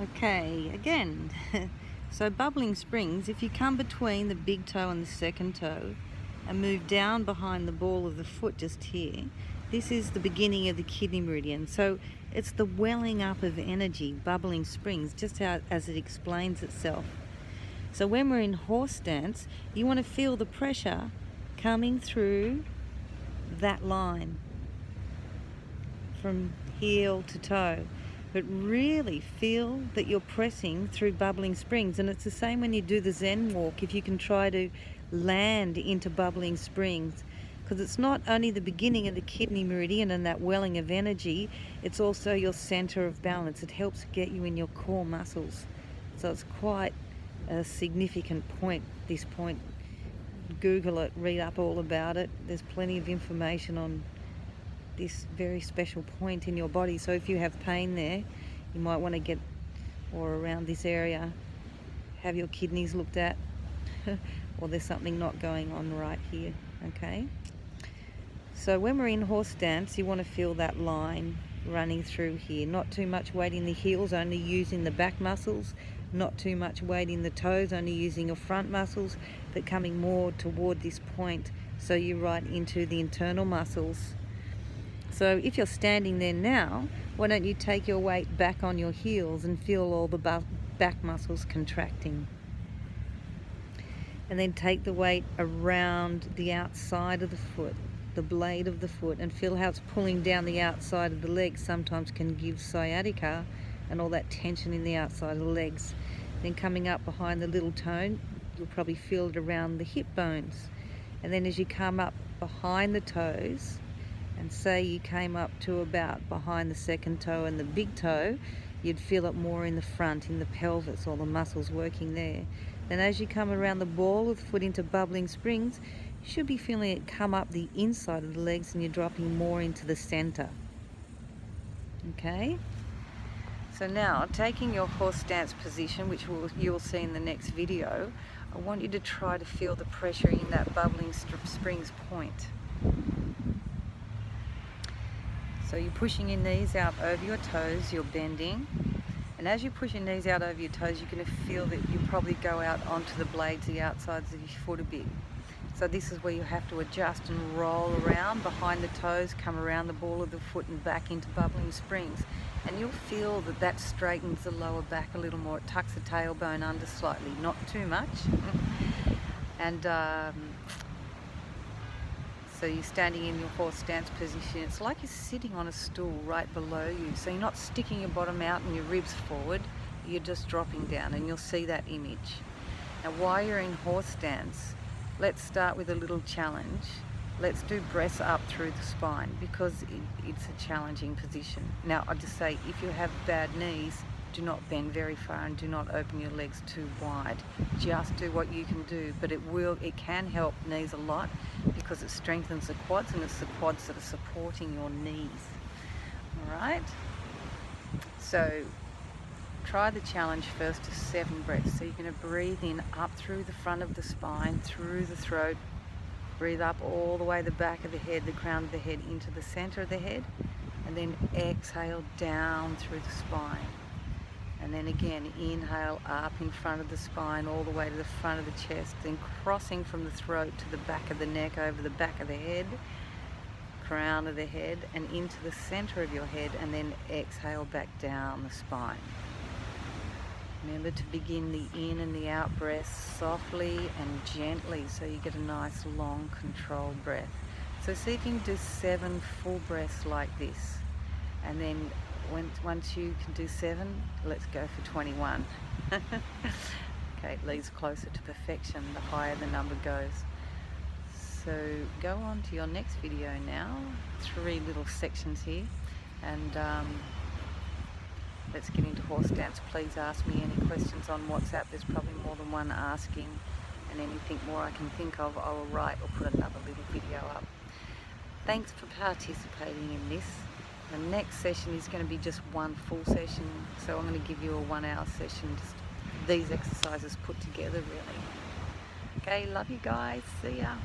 Okay, again. So bubbling springs, if you come between the big toe and the second toe and move down behind the ball of the foot just here, this is the beginning of the kidney meridian. So it's the welling up of energy, bubbling springs, just how, as it explains itself. So when we're in horse stance, you want to feel the pressure coming through that line from heel to toe, but really feel that you're pressing through bubbling springs. And it's the same when you do the Zen walk, if you can try to land into bubbling springs, because it's not only the beginning of the kidney meridian and that welling of energy, it's also your center of balance. It helps get you in your core muscles. So it's quite a significant point, this point. Google it, read up all about it. There's plenty of information on this very special point in your body. So if you have pain there, you might want to get, or around this area, have your kidneys looked at or there's something not going on right here. Okay, so when we're in horse stance, you want to feel that line running through here. Not too much weight in the heels, only using the back muscles. Not too much weight in the toes, only using your front muscles, but coming more toward this point so you're right into the internal muscles. So if you're standing there now, why don't you take your weight back on your heels and feel all the back muscles contracting. And then take the weight around the outside of the foot, the blade of the foot, and feel how it's pulling down the outside of the legs. Sometimes can give sciatica and all that tension in the outside of the legs. Then coming up behind the little toe, you'll probably feel it around the hip bones. And then as you come up behind the toes, and say you came up to about behind the second toe and the big toe, you'd feel it more in the front, in the pelvis, all the muscles working there. Then as you come around the ball of the foot into bubbling springs, you should be feeling it come up the inside of the legs and you're dropping more into the center. Okay? So now, taking your horse stance position, which you'll see in the next video, I want you to try to feel the pressure in that bubbling springs point. So you're pushing your knees out over your toes, you're bending. And as you push your knees out over your toes, you're going to feel that you probably go out onto the blades, the outsides of your foot a bit. So this is where you have to adjust and roll around behind the toes, come around the ball of the foot and back into bubbling springs. And you'll feel that that straightens the lower back a little more. It tucks the tailbone under slightly, not too much. And so you're standing in your horse stance position. It's like you're sitting on a stool right below you. So you're not sticking your bottom out and your ribs forward. You're just dropping down, and you'll see that image. Now while you're in horse stance, let's start with a little challenge. Let's do breaths up through the spine, because it's a challenging position. Now I just say, if you have bad knees, do not bend very far and do not open your legs too wide. Just do what you can do, but it can help knees a lot because it strengthens the quads, and it's the quads that are supporting your knees. All right? So try the challenge first to 7 breaths. So you're going to breathe in up through the front of the spine, through the throat. Breathe up all the way the back of the head, the crown of the head, into the center of the head, and then exhale down through the spine. And then again, inhale up in front of the spine, all the way to the front of the chest, then crossing from the throat to the back of the neck, over the back of the head, crown of the head, and into the center of your head, and then exhale back down the spine. Remember to begin the in and the out breaths softly and gently, so you get a nice long controlled breath. So see if you can do 7 full breaths like this, and then once you can do 7, let's go for 21. Okay, it leads closer to perfection the higher the number goes. So go on to your next video now. 3 little sections here, and let's get into horse stance. Please ask me any questions on WhatsApp. There's probably more than one asking, and anything more I can think of, I will write or put another little video up. Thanks for participating in this. The next session is going to be just 1 full session, so I'm going to give you a 1-hour session, just these exercises put together really. Okay, love you guys, see ya.